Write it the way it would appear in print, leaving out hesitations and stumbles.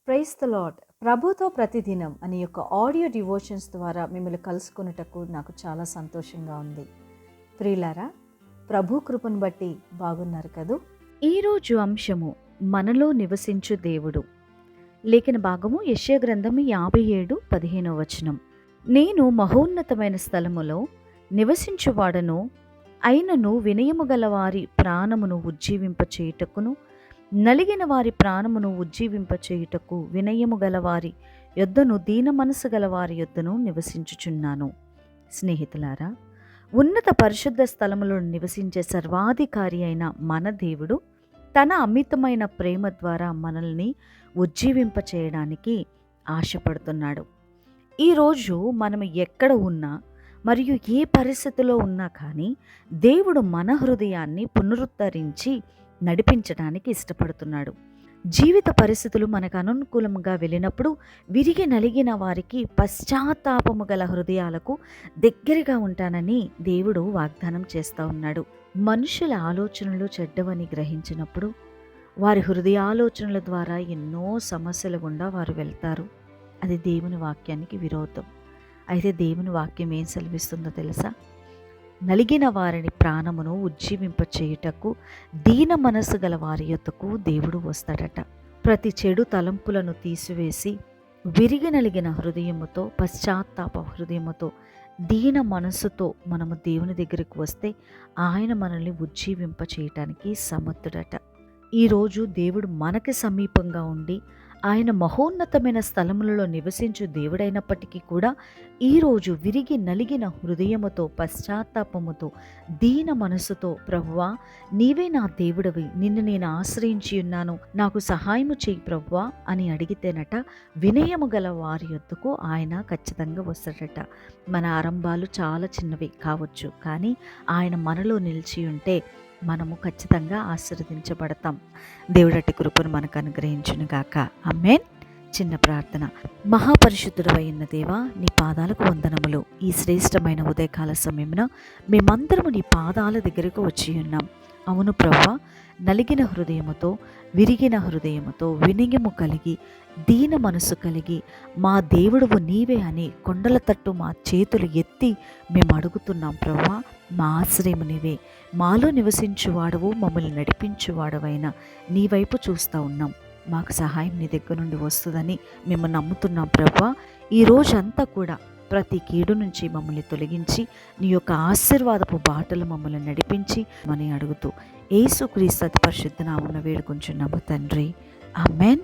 Praise the lord. ప్రభుతో ప్రతిదినం అనే యొక్క ఆడియో డివోషన్స్ ద్వారా మిమ్మల్ని కలుసుకున్నటకు నాకు చాలా సంతోషంగా ఉంది. ప్రియులారా, ప్రభు కృపను బట్టి బాగున్నారు కదూ. ఈరోజు అంశము మనలో నివసించు దేవుడు. లేఖన భాగము యెషయా గ్రంథము 57:15. నేను మహోన్నతమైన స్థలములో నివసించువాడను, అయినను వినయము గల వారి ప్రాణమును ఉజ్జీవింపచేయుటకును, నలిగిన వారి ప్రాణమును ఉజ్జీవింపచేయుటకు వినయము గలవారి యొద్దను, దీన మనసు గలవారి యొద్దను నివసించుచున్నాను. స్నేహితులారా, ఉన్నత పరిశుద్ధ స్థలములో నివసించే సర్వాధికారి అయిన మన దేవుడు తన అమితమైన ప్రేమ ద్వారా మనల్ని ఉజ్జీవింపచేయడానికి ఆశపడుతున్నాడు. ఈరోజు మనం ఎక్కడ ఉన్నా మరియు ఏ పరిస్థితిలో ఉన్నా కానీ దేవుడు మన హృదయాన్ని పునరుద్ధరించి నడిపించడానికి ఇష్టపడుతున్నాడు. జీవిత పరిస్థితులు మనకు అనుకూలంగా వెళ్ళినప్పుడు విరిగి నలిగిన వారికి, పశ్చాత్తాపము గల హృదయాలకు దగ్గరగా ఉంటానని దేవుడు వాగ్దానం చేస్తూ ఉన్నాడు. మనుషుల ఆలోచనలు చెడ్డవని గ్రహించినప్పుడు వారి హృదయాలోచనల ద్వారా ఎన్నో సమస్యల గుండా వారు వెళ్తారు. అది దేవుని వాక్యానికి విరోధం. అయితే దేవుని వాక్యం ఏం సెలవిస్తుందో తెలుసా? నలిగిన వారిని ప్రాణమును ఉజ్జీవింపచేయుటకు, దీన మనసు గల వారి యొద్దకు దేవుడు వస్తాడట. ప్రతి చెడు తలంపులను తీసివేసి విరిగి నలిగిన హృదయముతో, పశ్చాత్తాప హృదయముతో, దీన మనసుతో మనము దేవుని దగ్గరికి వస్తే ఆయన మనల్ని ఉజ్జీవింపచేయటానికి సమర్థుడట. ఈరోజు దేవుడు మనకి సమీపంగా ఉండి ఆయన మహోన్నతమైన స్థలములలో నివసించు దేవుడైనప్పటికీ కూడా ఈరోజు విరిగి నలిగిన హృదయముతో, పశ్చాత్తాపముతో, దీన మనసుతో, ప్రభువా నీవే నా దేవుడవి, నిన్ను నేను ఆశ్రయించి ఉన్నాను, నాకు సహాయము చేయి ప్రభువా అని అడిగితేనట వినయము గల వారి యొద్దకు ఆయన ఖచ్చితంగా వస్తాడట. మన ఆరంభాలు చాలా చిన్నవి కావచ్చు, కానీ ఆయన మనలో నిలిచి ఉంటే మనము ఖచ్చితంగా ఆశీర్వదించబడతాం. దేవుడటి కృపను మనకు అనుగ్రహించును గాక. ఆమేన్. చిన్న ప్రార్థన. మహాపరిశుద్ధుడు అయిన దేవా, నీ పాదాలకు వందనములు. ఈ శ్రేష్టమైన ఉదయకాల సమయమున మేమందరము నీ పాదాల దగ్గరకు వచ్చి ఉన్నాం. అవును ప్రభువా, నలిగిన హృదయముతో, విరిగిన హృదయముతో, వినయము కలిగి, దీన మనసు కలిగి, మా దేవుడువు నీవే అని కొండల తట్టు మా చేతులు ఎత్తి మేము అడుగుతున్నాం ప్రభువా. మా ఆశ్రయము నీవే, మాలో నివసించువాడవు, మమ్మల్ని నడిపించువాడవైన నీ వైపు చూస్తూ ఉన్నాం. మాకు సహాయం నీ దగ్గర నుండి వస్తుందని మేము నమ్ముతున్నాం ప్రభువా. ఈ రోజంతా కూడా ప్రతి కీడు నుంచి మమ్మల్ని తొలగించి నీ యొక్క ఆశీర్వాదపు బాటలు మమ్మల్ని నడిపించి మని అడుగుతూ యేసుక్రీస్తు అతి పరిశుద్ధ నామమున వేడుకొంచున్నాము తండ్రి. ఆమేన్.